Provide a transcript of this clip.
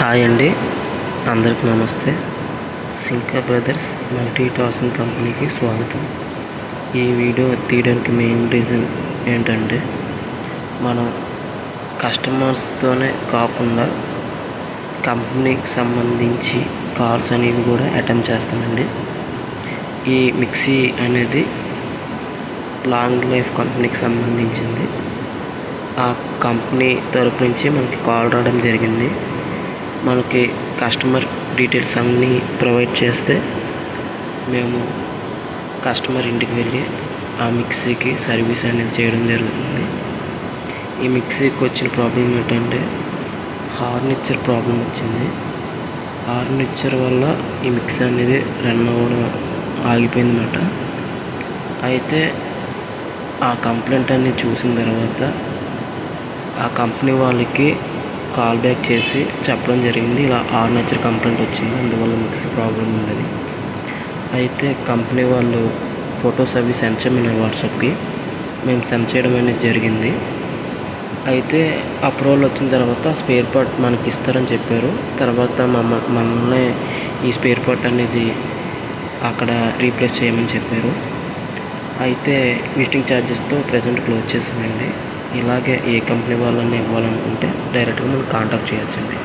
Hi అండి, అందరికి నమస్తే. సింకా బ్రదర్స్ మల్టీ టాస్కింగ్ కంపెనీకి స్వాగతం. ఈ వీడియో తీయడానికి మెయిన్ రీజన్ ఏంటంటే, మనం కస్టమర్స్తోనే కాకుండా కంపెనీకి సంబంధించి కాల్స్ అనేవి కూడా అటెండ్ చేస్తామండి. ఈ మిక్సీ అనేది లాంగ్ లైఫ్ కంపెనీకి సంబంధించింది. ఆ కంపెనీ తరపు నుంచి మనకి కాల్ రావడం జరిగింది. మనకి కస్టమర్ డీటెయిల్స్ అన్నీ ప్రొవైడ్ చేస్తే మేము కస్టమర్ ఇంటికి వెళ్ళి ఆ మిక్సీకి సర్వీస్ అనేది చేయడం జరుగుతుంది. ఈ మిక్సీకి వచ్చిన ప్రాబ్లం ఏంటంటే, హార్నిచర్ ప్రాబ్లం వచ్చింది. హార్నిచర్ వల్ల ఈ మిక్సీ అనేది రన్ అవ్వడం ఆగిపోయిందన్నమాట. అయితే ఆ కంప్లైంట్ అన్ని చూసిన తర్వాత ఆ కంపెనీ వాళ్ళకి కాల్ బ్యాక్ చేసి చెప్పడం జరిగింది, ఇలా హార్నిచర్ కంప్లైంట్ వచ్చింది, అందువల్ల మిక్సీ ప్రాబ్లం ఉందని. అయితే కంపెనీ వాళ్ళు ఫొటోస్ అవి సెండ్ చేయమన్నారు వాట్సాప్కి. మేము సెండ్ చేయడం అనేది జరిగింది. అయితే అప్రూవల్ వచ్చిన తర్వాత స్పేర్ పార్ట్ మనకి ఇస్తారని చెప్పారు. తర్వాత మమ్మల్ని ఈ స్పేర్ పార్ట్ అనేది అక్కడ రీప్లేస్ చేయమని చెప్పారు. అయితే విజిటింగ్ ఛార్జెస్తో ప్రజెంట్ క్లోజ్ చేసామండి. ఇలాగే ఏ కంపెనీ వాళ్ళని ఇవ్వాలనుకుంటే డైరెక్ట్గా మనం కాంటాక్ట్ చేయొచ్చండి.